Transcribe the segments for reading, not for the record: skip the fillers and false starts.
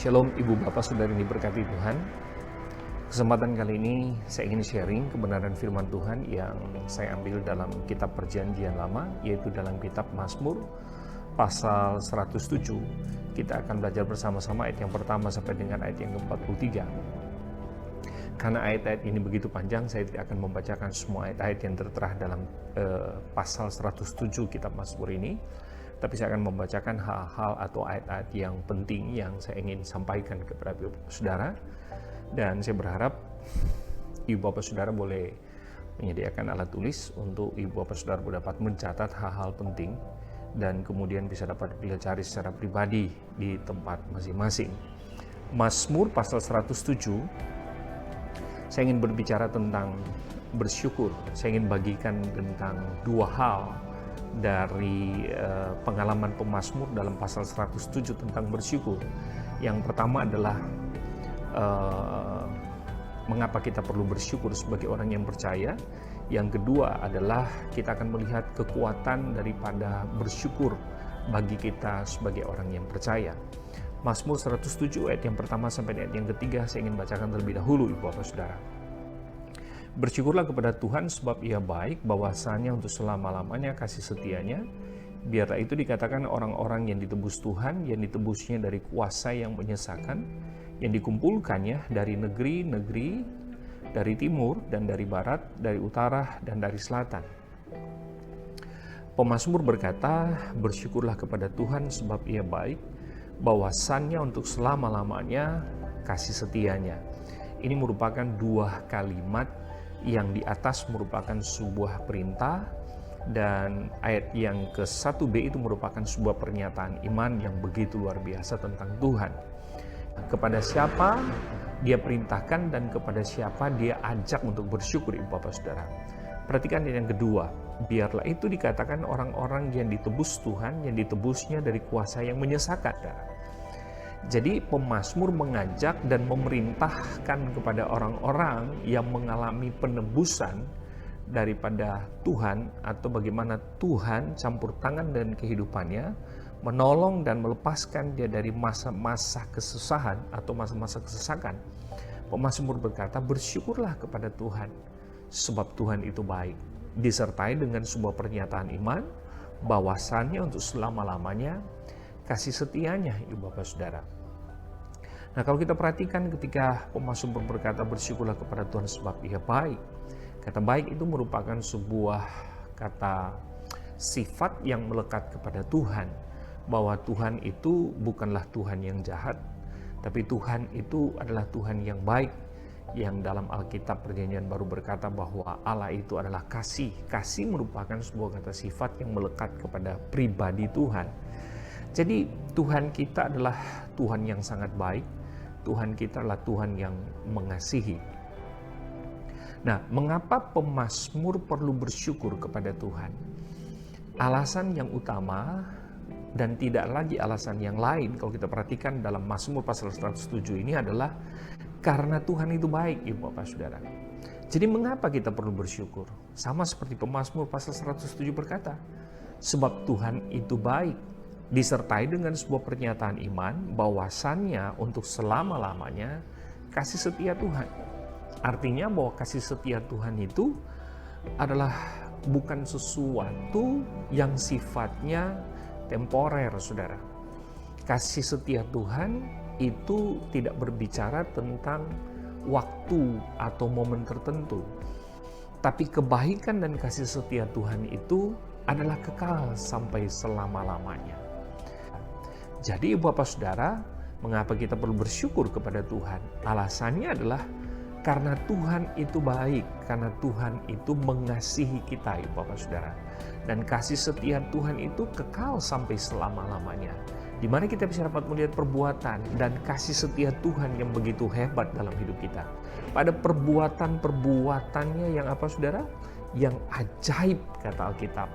Shalom Ibu Bapak Saudara yang diberkati Tuhan. Kesempatan kali ini saya ingin sharing kebenaran firman Tuhan yang saya ambil dalam kitab Perjanjian Lama, yaitu dalam kitab Mazmur pasal 107. Kita akan belajar bersama-sama ayat yang pertama sampai dengan ayat yang ke-43. Karena ayat-ayat ini begitu panjang, saya tidak akan membacakan semua ayat-ayat yang tertera dalam pasal 107 kitab Mazmur ini. Tapi saya akan membacakan hal-hal atau ayat-ayat yang penting yang saya ingin sampaikan kepada Ibu Bapak Saudara. Dan saya berharap Ibu Bapak Saudara boleh menyediakan alat tulis untuk Ibu Bapak Saudara dapat mencatat hal-hal penting dan kemudian bisa dapat dipelajari secara pribadi di tempat masing-masing. Mazmur pasal 107, saya ingin berbicara tentang bersyukur. Saya ingin bagikan tentang dua hal dari pengalaman pemazmur dalam pasal 107 tentang bersyukur. Yang pertama adalah mengapa kita perlu bersyukur sebagai orang yang percaya. Yang kedua adalah kita akan melihat kekuatan daripada bersyukur bagi kita sebagai orang yang percaya. Mazmur 107 ayat yang pertama sampai ayat yang ketiga saya ingin bacakan terlebih dahulu Ibu Bapak Saudara. Bersyukurlah kepada Tuhan sebab Ia baik, bahwasanya untuk selama-lamanya kasih setianya. Biarlah itu dikatakan orang-orang yang ditebus Tuhan, yang ditebusnya dari kuasa yang menyesakan, yang dikumpulkannya dari negeri-negeri, dari timur dan dari barat, dari utara dan dari selatan. Pemazmur berkata, bersyukurlah kepada Tuhan sebab Ia baik, bahwasannya untuk selama-lamanya kasih setianya. Ini merupakan dua kalimat yang di atas merupakan sebuah perintah, dan ayat yang ke-1b itu merupakan sebuah pernyataan iman yang begitu luar biasa tentang Tuhan. Kepada siapa Dia perintahkan dan kepada siapa Dia ajak untuk bersyukur, Ibu Bapak Saudara. Perhatikan yang kedua, biarlah itu dikatakan orang-orang yang ditebus Tuhan, yang ditebusnya dari kuasa yang menyesakan. Jadi pemazmur mengajak dan memerintahkan kepada orang-orang yang mengalami penebusan daripada Tuhan, atau bagaimana Tuhan campur tangan dan kehidupannya, menolong dan melepaskan dia dari masa-masa kesusahan atau masa-masa kesesakan. Pemazmur berkata, bersyukurlah kepada Tuhan sebab Tuhan itu baik, disertai dengan sebuah pernyataan iman bahwasannya untuk selama-lamanya kasih setianya, Ibu Bapak Saudara. Nah, kalau kita perhatikan ketika pemazmur berkata bersyukurlah kepada Tuhan sebab Ia baik. Kata baik itu merupakan sebuah kata sifat yang melekat kepada Tuhan. Bahwa Tuhan itu bukanlah Tuhan yang jahat, tapi Tuhan itu adalah Tuhan yang baik. Yang dalam Alkitab Perjanjian Baru berkata bahwa Allah itu adalah kasih. Kasih merupakan sebuah kata sifat yang melekat kepada pribadi Tuhan. Jadi Tuhan kita adalah Tuhan yang sangat baik. Tuhan kita adalah Tuhan yang mengasihi. Nah, mengapa pemazmur perlu bersyukur kepada Tuhan? Alasan yang utama dan tidak lagi alasan yang lain kalau kita perhatikan dalam Mazmur pasal 107 ini adalah karena Tuhan itu baik, Ibu Bapak Saudara. Jadi mengapa kita perlu bersyukur? Sama seperti pemazmur pasal 107 berkata, sebab Tuhan itu baik, disertai dengan sebuah pernyataan iman bahwasannya untuk selama-lamanya kasih setia Tuhan. Artinya bahwa kasih setia Tuhan itu adalah bukan sesuatu yang sifatnya temporer, Saudara. Kasih setia Tuhan itu tidak berbicara tentang waktu atau momen tertentu. Tapi kebaikan dan kasih setia Tuhan itu adalah kekal sampai selama-lamanya. Jadi Ibu Bapak Saudara, mengapa kita perlu bersyukur kepada Tuhan? Alasannya adalah karena Tuhan itu baik, karena Tuhan itu mengasihi kita, Ibu Bapak Saudara. Dan kasih setia Tuhan itu kekal sampai selama-lamanya. Di mana kita bisa dapat melihat perbuatan dan kasih setia Tuhan yang begitu hebat dalam hidup kita. Pada perbuatan-perbuatannya yang apa, Saudara? Yang ajaib, kata Alkitab.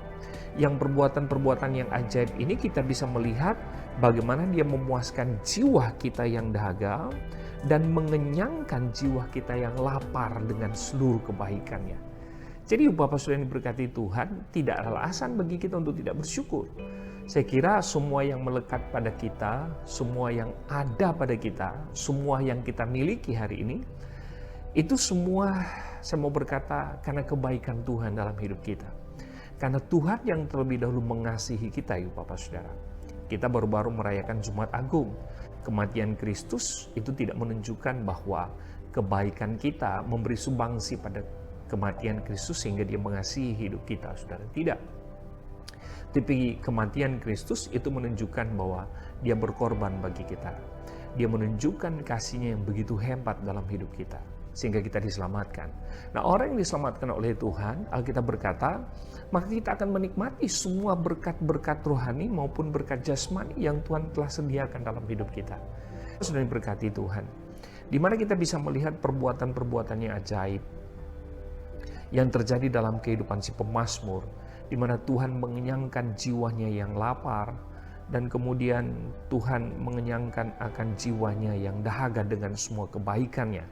Yang perbuatan-perbuatan yang ajaib ini kita bisa melihat bagaimana Dia memuaskan jiwa kita yang dahaga dan mengenyangkan jiwa kita yang lapar dengan seluruh kebaikannya. Jadi Bapak Saudara yang diberkati Tuhan, tidak ada alasan bagi kita untuk tidak bersyukur. Saya kira semua yang melekat pada kita, semua yang ada pada kita, semua yang kita miliki hari ini, itu semua saya mau berkata karena kebaikan Tuhan dalam hidup kita. Karena Tuhan yang terlebih dahulu mengasihi kita, yuk Bapak Saudara. Kita baru-baru merayakan Jumat Agung. Kematian Kristus itu tidak menunjukkan bahwa kebaikan kita memberi sumbangsi pada kematian Kristus sehingga dia mengasihi hidup kita, Saudara. Tidak. Tapi kematian Kristus itu menunjukkan bahwa dia berkorban bagi kita. Dia menunjukkan kasih-Nya yang begitu hebat dalam hidup kita, sehingga kita diselamatkan. Nah, orang yang diselamatkan oleh Tuhan, Alkitab berkata, maka kita akan menikmati semua berkat-berkat rohani maupun berkat jasmani yang Tuhan telah sediakan dalam hidup kita. Sudah diberkati Tuhan. Di mana kita bisa melihat perbuatan-perbuatan yang ajaib yang terjadi dalam kehidupan si pemazmur, di mana Tuhan mengenyangkan jiwanya yang lapar, dan kemudian Tuhan mengenyangkan akan jiwanya yang dahaga dengan semua kebaikannya.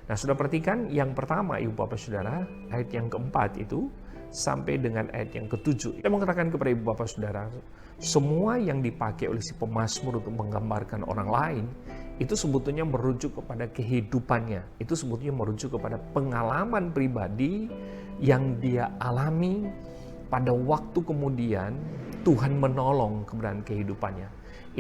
Nah, sudah perhatikan yang pertama, Ibu Bapak Saudara, ayat yang keempat itu sampai dengan ayat yang ketujuh. Saya mengatakan kepada Ibu Bapak Saudara, semua yang dipakai oleh si pemazmur untuk menggambarkan orang lain, itu sebetulnya merujuk kepada kehidupannya. Itu sebetulnya merujuk kepada pengalaman pribadi yang dia alami pada waktu kemudian Tuhan menolong keberadaan kehidupannya.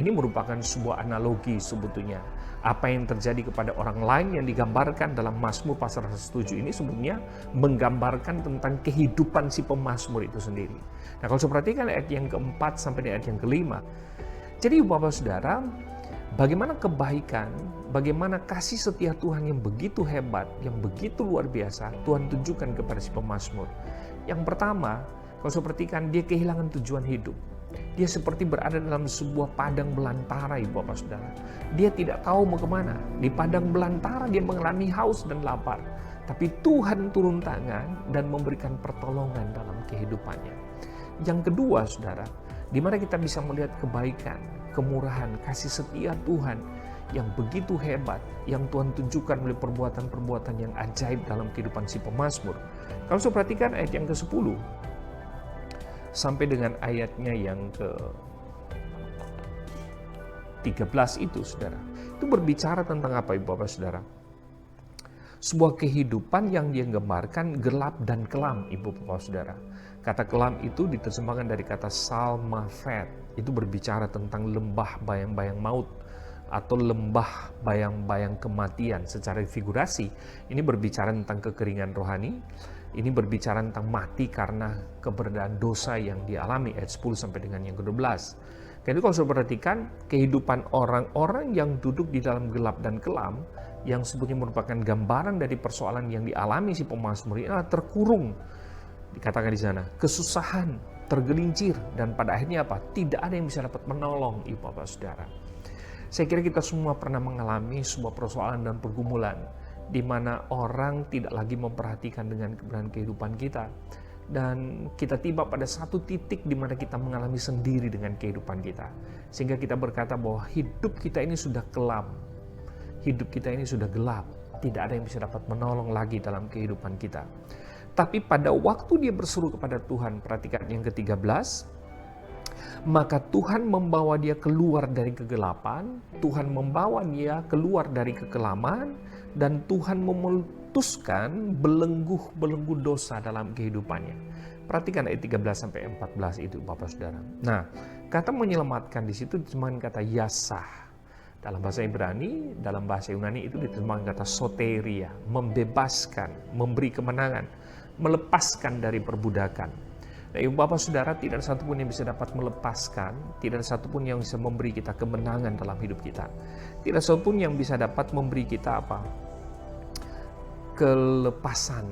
Ini merupakan sebuah analogi sebetulnya. Apa yang terjadi kepada orang lain yang digambarkan dalam Mazmur pasal 107 ini sebetulnya menggambarkan tentang kehidupan si pemazmur itu sendiri. Nah, kalau saya perhatikan ayat yang keempat sampai ayat yang kelima. Jadi Bapak Saudara, bagaimana kebaikan, bagaimana kasih setia Tuhan yang begitu hebat, yang begitu luar biasa Tuhan tunjukkan kepada si pemazmur. Yang pertama, kalau saya perhatikan, dia kehilangan tujuan hidup. Dia seperti berada dalam sebuah padang belantara, Ibu Bapak Saudara. Dia tidak tahu mau kemana. Di padang belantara dia mengalami haus dan lapar. Tapi Tuhan turun tangan dan memberikan pertolongan dalam kehidupannya. Yang kedua, Saudara, di mana kita bisa melihat kebaikan, kemurahan, kasih setia Tuhan yang begitu hebat, yang Tuhan tunjukkan oleh perbuatan-perbuatan yang ajaib dalam kehidupan si pemazmur. Kalau saya perhatikan ayat yang ke-10, sampai dengan ayatnya yang ke-13 itu, Saudara. Itu berbicara tentang apa, Ibu Bapak Saudara? Sebuah kehidupan yang dia gambarkan gelap dan kelam, Ibu Bapak Saudara. Kata kelam itu diterjemahkan dari kata salmafet. Itu berbicara tentang lembah bayang-bayang maut atau lembah bayang-bayang kematian. Secara figurasi, ini berbicara tentang kekeringan rohani. Ini berbicara tentang mati karena keberadaan dosa yang dialami, ayat 10 sampai dengan yang ke-12. Jadi kalau saya perhatikan, kehidupan orang-orang yang duduk di dalam gelap dan kelam, yang sebetulnya merupakan gambaran dari persoalan yang dialami si pemazmur ini adalah terkurung. Dikatakan di sana, kesusahan, tergelincir, dan pada akhirnya apa? Tidak ada yang bisa dapat menolong, Ibu Bapak Saudara. Saya kira kita semua pernah mengalami sebuah persoalan dan pergumulan, di mana orang tidak lagi memperhatikan dengan keberadaan kehidupan kita. Dan kita tiba pada satu titik di mana kita mengalami sendiri dengan kehidupan kita. Sehingga kita berkata bahwa hidup kita ini sudah kelam. Hidup kita ini sudah gelap. Tidak ada yang bisa dapat menolong lagi dalam kehidupan kita. Tapi pada waktu dia berseru kepada Tuhan, perhatikan yang ke-13, maka Tuhan membawa dia keluar dari kegelapan, Tuhan membawa dia keluar dari kekelaman, dan Tuhan memutuskan belenggu dosa dalam kehidupannya. Perhatikan ayat 13 sampai 14 itu, Bapak Saudara. Nah, kata menyelamatkan di situ diterjemahkan kata yasah. Dalam bahasa Ibrani, dalam bahasa Yunani itu diterjemahkan kata soteria, membebaskan, memberi kemenangan, melepaskan dari perbudakan. Nah, Ibu Bapak Saudara, tidak ada satupun yang bisa dapat melepaskan, tidak ada satupun yang bisa memberi kita kemenangan dalam hidup kita. Tidak ada satupun yang bisa dapat memberi kita apa? Kelepasan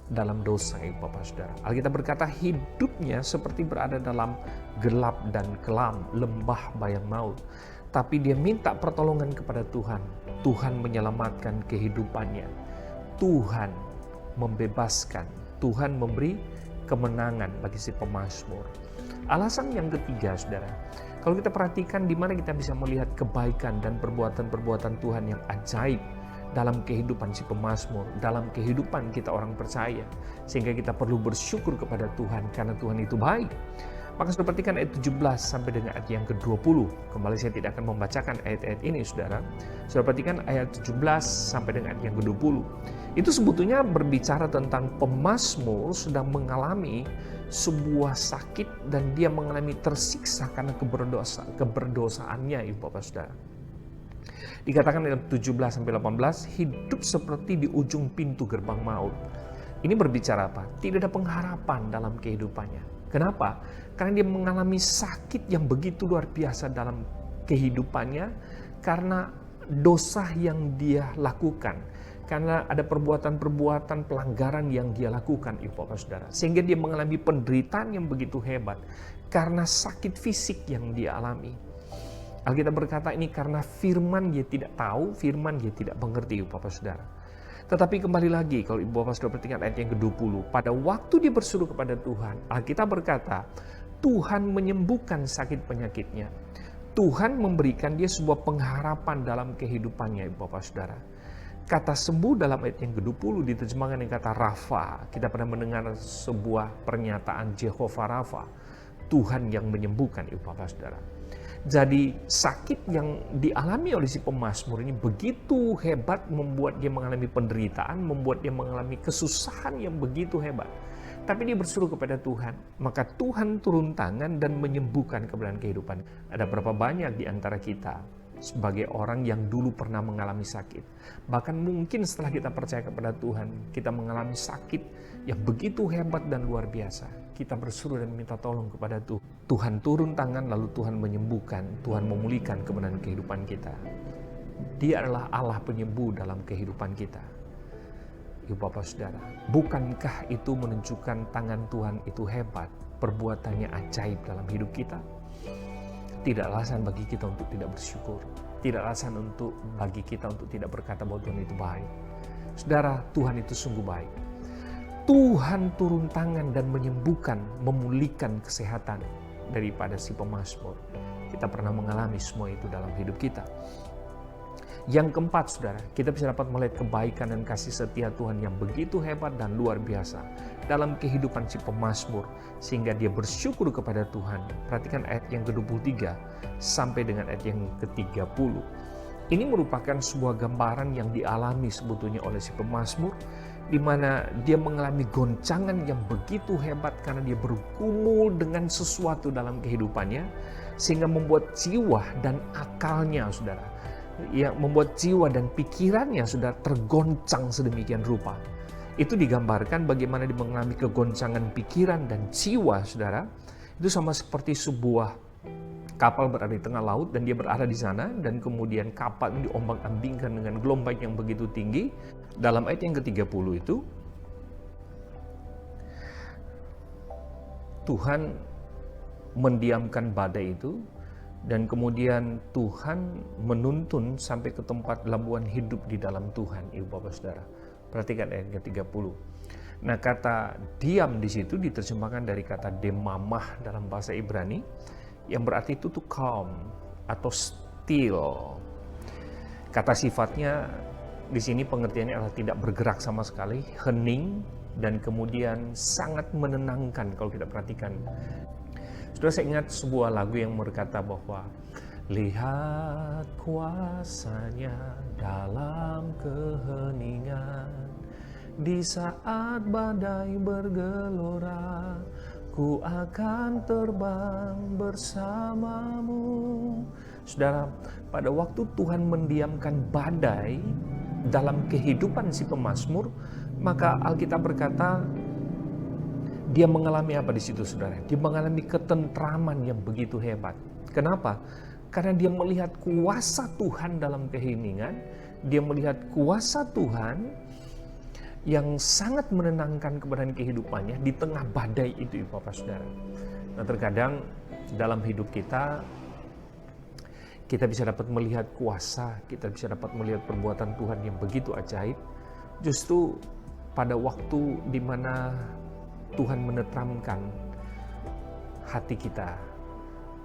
dalam dosa, Ibu Bapak Saudara. Alkitab berkata hidupnya seperti berada dalam gelap dan kelam, lembah bayang maut. Tapi dia minta pertolongan kepada Tuhan. Tuhan menyelamatkan kehidupannya. Tuhan membebaskan. Tuhan memberi kemenangan bagi si pemazmur. Alasan yang ketiga, Saudara, kalau kita perhatikan di mana kita bisa melihat kebaikan dan perbuatan-perbuatan Tuhan yang ajaib dalam kehidupan si pemazmur, dalam kehidupan kita orang percaya, sehingga kita perlu bersyukur kepada Tuhan karena Tuhan itu baik. Maka saudara perhatikan ayat 17 sampai dengan ayat yang ke-20. Kembali saya tidak akan membacakan ayat-ayat ini saudara. Saudara perhatikan ayat 17 sampai dengan ayat yang ke-20. Itu sebetulnya berbicara tentang pemazmur sedang mengalami sebuah sakit dan dia mengalami tersiksa karena keberdosaannya, Ibu Bapak Saudara. Dikatakan dalam 17 sampai 18, hidup seperti di ujung pintu gerbang maut. Ini berbicara apa? Tidak ada pengharapan dalam kehidupannya. Kenapa? Karena dia mengalami sakit yang begitu luar biasa dalam kehidupannya karena dosa yang dia lakukan. Karena ada perbuatan-perbuatan pelanggaran yang dia lakukan, Ibu Bapak Saudara. Sehingga dia mengalami penderitaan yang begitu hebat karena sakit fisik yang dia alami. Alkitab berkata ini karena firman dia tidak tahu, firman dia tidak mengerti, Ibu Bapak Saudara. Tetapi kembali lagi, kalau Ibu Bapak Saudara perhatikan ayat yang ke-20, pada waktu dia berseru kepada Tuhan, Alkitab berkata, Tuhan menyembuhkan sakit penyakitnya. Tuhan memberikan dia sebuah pengharapan dalam kehidupannya, Ibu Bapak Saudara. Kata sembuh dalam ayat yang ke-20 diterjemahkan dengan kata Rafa. Kita pernah mendengar sebuah pernyataan Jehovah Rafa, Tuhan yang menyembuhkan, Ibu Bapak Saudara. Jadi sakit yang dialami oleh si pemazmur ini begitu hebat, membuat dia mengalami penderitaan, membuat dia mengalami kesusahan yang begitu hebat. Tapi dia berseru kepada Tuhan, maka Tuhan turun tangan dan menyembuhkan kebenaran kehidupan. Ada berapa banyak di antara kita sebagai orang yang dulu pernah mengalami sakit. Bahkan mungkin setelah kita percaya kepada Tuhan, kita mengalami sakit yang begitu hebat dan luar biasa. Kita berseru dan minta tolong kepada Tuhan. Tuhan turun tangan lalu Tuhan menyembuhkan, Tuhan memulihkan kebenaran kehidupan kita. Dia adalah Allah penyembuh dalam kehidupan kita. Ibu Bapak Saudara, bukankah itu menunjukkan tangan Tuhan itu hebat, perbuatannya ajaib dalam hidup kita? Tidak alasan bagi kita untuk tidak bersyukur. Tidak alasan bagi kita untuk tidak berkata bahwa Tuhan itu baik. Saudara, Tuhan itu sungguh baik. Tuhan turun tangan dan menyembuhkan, memulihkan kesehatan daripada si pemazmur. Kita pernah mengalami semua itu dalam hidup kita. Yang keempat, saudara, kita bisa dapat melihat kebaikan dan kasih setia Tuhan yang begitu hebat dan luar biasa dalam kehidupan si pemazmur, sehingga dia bersyukur kepada Tuhan. Perhatikan ayat yang ke-23 sampai dengan ayat yang ke-30. Ini merupakan sebuah gambaran yang dialami sebetulnya oleh si pemazmur, di mana dia mengalami goncangan yang begitu hebat karena dia bergumul dengan sesuatu dalam kehidupannya, sehingga membuat jiwa dan akalnya, saudara, yang membuat jiwa dan pikirannya sudah tergoncang sedemikian rupa. Itu digambarkan bagaimana dia mengalami kegoncangan pikiran dan jiwa, saudara. Itu sama seperti sebuah kapal berada di tengah laut dan dia berada di sana, dan kemudian kapal ini diombang-ambingkan dengan gelombang yang begitu tinggi. Dalam ayat yang ke-30 itu, Tuhan mendiamkan badai itu, dan kemudian Tuhan menuntun sampai ke tempat labuhan hidup di dalam Tuhan, Ibu Bapak Saudara. Perhatikan ayat ke-30. Nah, kata diam di situ diterjemahkan dari kata demamah dalam bahasa Ibrani, yang berarti itu tuh calm atau still. Kata sifatnya di sini pengertiannya adalah tidak bergerak sama sekali, hening, dan kemudian sangat menenangkan kalau kita perhatikan. Sudah saya ingat sebuah lagu yang berkata bahwa lihat kuasanya dalam keheningan, di saat badai bergelora, ku akan terbang bersamamu. Saudara, pada waktu Tuhan mendiamkan badai dalam kehidupan si pemazmur, maka Alkitab berkata dia mengalami apa di situ, saudara? Dia mengalami ketentraman yang begitu hebat. Kenapa? Karena dia melihat kuasa Tuhan dalam keheningan, dia melihat kuasa Tuhan yang sangat menenangkan kebenaran kehidupannya di tengah badai itu, Ibu Bapak Saudara. Nah, terkadang dalam hidup kita bisa dapat melihat kuasa, kita bisa dapat melihat perbuatan Tuhan yang begitu ajaib. Justru pada waktu di mana Tuhan menetramkan hati kita,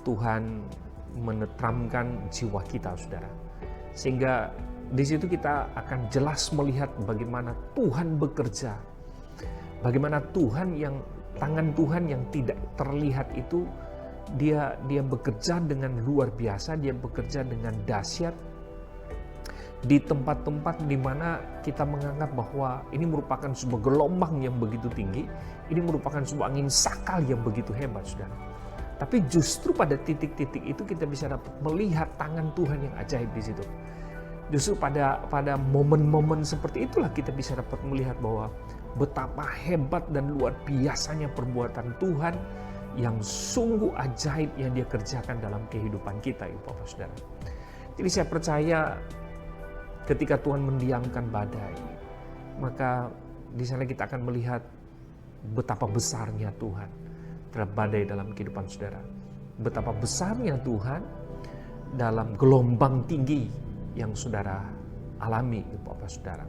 Tuhan menetramkan jiwa kita, saudara. Sehingga di situ kita akan jelas melihat bagaimana Tuhan bekerja, bagaimana Tuhan yang tangan Tuhan yang tidak terlihat itu dia bekerja dengan luar biasa, dia bekerja dengan dahsyat di tempat-tempat di mana kita menganggap bahwa ini merupakan sebuah gelombang yang begitu tinggi, ini merupakan sebuah angin sakal yang begitu hebat, saudara. Tapi justru pada titik-titik itu kita bisa dapat melihat tangan Tuhan yang ajaib di situ. Justru pada momen-momen seperti itulah kita bisa dapat melihat bahwa betapa hebat dan luar biasanya perbuatan Tuhan yang sungguh ajaib yang Dia kerjakan dalam kehidupan kita, Ibu Bapak Saudara. Jadi saya percaya ketika Tuhan mendiamkan badai, maka di sana kita akan melihat betapa besarnya Tuhan terhadap badai dalam kehidupan saudara. Betapa besarnya Tuhan dalam gelombang tinggi yang saudara alami, Ibu Bapak Saudara.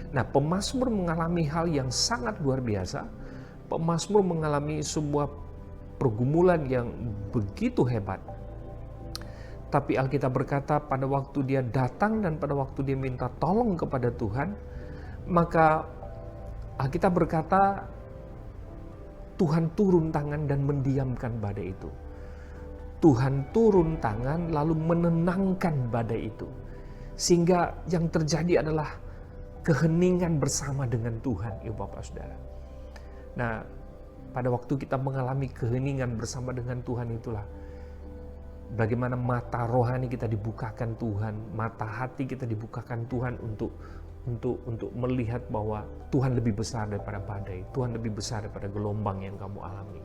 Nah, pemazmur mengalami hal yang sangat luar biasa. Pemazmur mengalami sebuah pergumulan yang begitu hebat. Tapi Alkitab berkata pada waktu dia datang dan pada waktu dia minta tolong kepada Tuhan, maka Alkitab berkata Tuhan turun tangan dan mendiamkan badai itu. Tuhan turun tangan lalu menenangkan badai itu. Sehingga yang terjadi adalah keheningan bersama dengan Tuhan, Ibu Bapak Saudara. Nah, pada waktu kita mengalami keheningan bersama dengan Tuhan itulah bagaimana mata rohani kita dibukakan Tuhan, mata hati kita dibukakan Tuhan untuk melihat bahwa Tuhan lebih besar daripada badai, Tuhan lebih besar daripada gelombang yang kamu alami.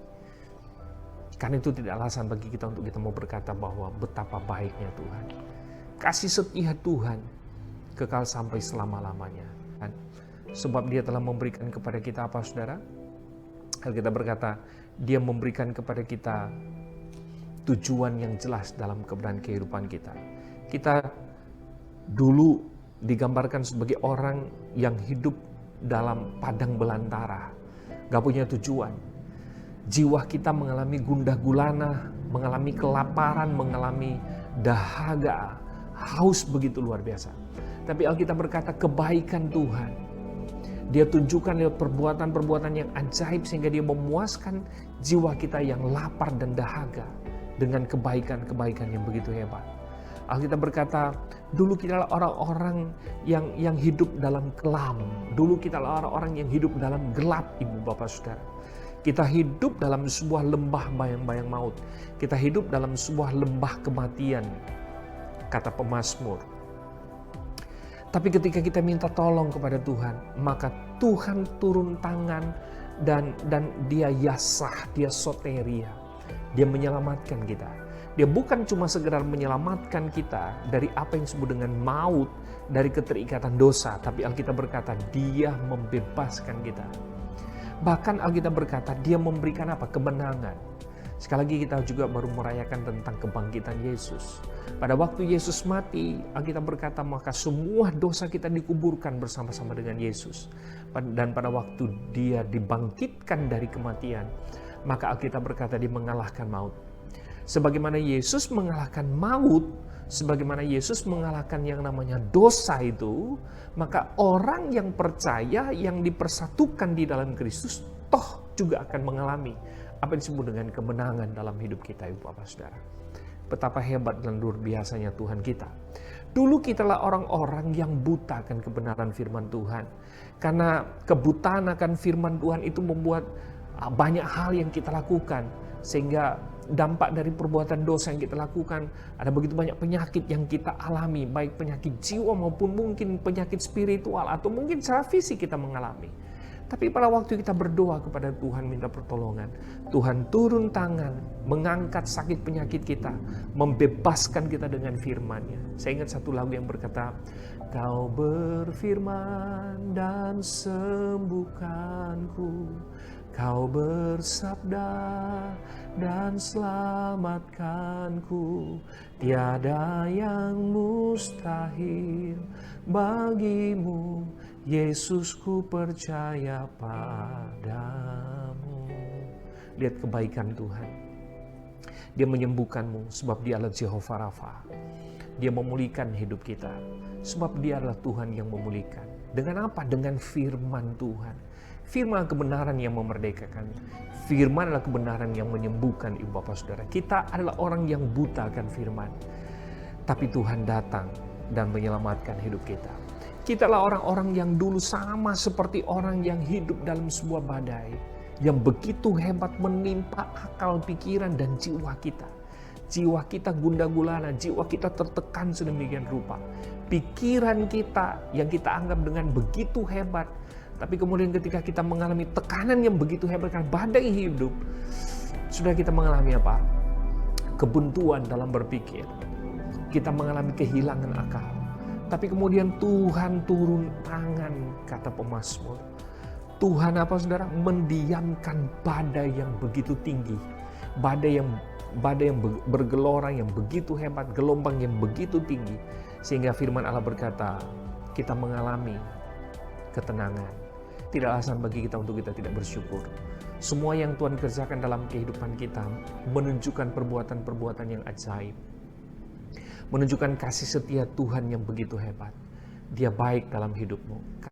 Karena itu tidak alasan bagi kita untuk kita mau berkata bahwa betapa baiknya Tuhan. Kasih setia Tuhan kekal sampai selama-lamanya. Sebab Dia telah memberikan kepada kita apa, saudara? Kita berkata, Dia memberikan kepada kita tujuan yang jelas dalam kehidupan kita. Kita dulu digambarkan sebagai orang yang hidup dalam padang belantara, gak punya tujuan. Jiwa kita mengalami gundah gulana, mengalami kelaparan, mengalami dahaga, haus begitu luar biasa. Tapi Alkitab berkata kebaikan Tuhan Dia tunjukkan lewat perbuatan-perbuatan yang ajaib sehingga Dia memuaskan jiwa kita yang lapar dan dahaga dengan kebaikan-kebaikan yang begitu hebat. Alkitab berkata, dulu kita adalah orang-orang yang hidup dalam kelam. Dulu kita adalah orang-orang yang hidup dalam gelap, Ibu Bapak Saudara. Kita hidup dalam sebuah lembah bayang-bayang maut. Kita hidup dalam sebuah lembah kematian, kata pemazmur. Tapi ketika kita minta tolong kepada Tuhan, maka Tuhan turun tangan dan Dia yasah, Dia soteria. Dia menyelamatkan kita. Dia bukan cuma sekedar menyelamatkan kita dari apa yang disebut dengan maut, dari keterikatan dosa, tapi Alkitab berkata Dia membebaskan kita. Bahkan Alkitab berkata Dia memberikan apa? Kemenangan. Sekali lagi kita juga baru merayakan tentang kebangkitan Yesus. Pada waktu Yesus mati, Alkitab berkata maka semua dosa kita dikuburkan bersama-sama dengan Yesus. Dan pada waktu Dia dibangkitkan dari kematian, maka Alkitab berkata Dia mengalahkan maut. Sebagaimana Yesus mengalahkan maut, sebagaimana Yesus mengalahkan yang namanya dosa itu, maka orang yang percaya, yang dipersatukan di dalam Kristus, toh juga akan mengalami apa yang disebut dengan kemenangan dalam hidup kita, Ibu Bapak Saudara. Betapa hebat dan luar biasanya Tuhan kita. Dulu kita adalah orang-orang yang buta akan kebenaran firman Tuhan. Karena kebutaan akan firman Tuhan itu membuat banyak hal yang kita lakukan. Sehingga dampak dari perbuatan dosa yang kita lakukan, ada begitu banyak penyakit yang kita alami. Baik penyakit jiwa maupun mungkin penyakit spiritual atau mungkin secara fisik kita mengalami. Tapi pada waktu kita berdoa kepada Tuhan minta pertolongan, Tuhan turun tangan, mengangkat sakit penyakit kita, membebaskan kita dengan firman-Nya. Saya ingat satu lagu yang berkata, Kau berfirman dan sembuhkanku, Kau bersabda dan selamatkanku, tiada yang mustahil bagimu, Yesusku percaya padamu. Lihat kebaikan Tuhan. Dia menyembuhkanmu sebab Dia adalah Jehovah Rafa. Dia memulihkan hidup kita sebab Dia adalah Tuhan yang memulihkan. Dengan apa? Dengan firman Tuhan. Firman kebenaran yang memerdekakan. Firman adalah kebenaran yang menyembuhkan, ibu bapak saudara. Kita adalah orang yang buta akan firman. Tapi Tuhan datang dan menyelamatkan hidup kita. Kita adalah orang-orang yang dulu sama seperti orang yang hidup dalam sebuah badai. Yang begitu hebat menimpa akal, pikiran, dan jiwa kita. Jiwa kita gundah gulana, jiwa kita tertekan sedemikian rupa. Pikiran kita yang kita anggap dengan begitu hebat. Tapi kemudian ketika kita mengalami tekanan yang begitu hebat karena badai hidup, sudah kita mengalami apa? Kebuntuan dalam berpikir. Kita mengalami kehilangan akal. Tapi kemudian Tuhan turun tangan, kata pemazmur. Tuhan apa saudara? Mendiamkan badai yang begitu tinggi. Badai yang bergelora, yang begitu hebat, gelombang yang begitu tinggi. Sehingga firman Allah berkata, kita mengalami ketenangan. Tidak alasan bagi kita untuk kita tidak bersyukur. Semua yang Tuhan kerjakan dalam kehidupan kita menunjukkan perbuatan-perbuatan yang ajaib. Menunjukkan kasih setia Tuhan yang begitu hebat. Dia baik dalam hidupmu.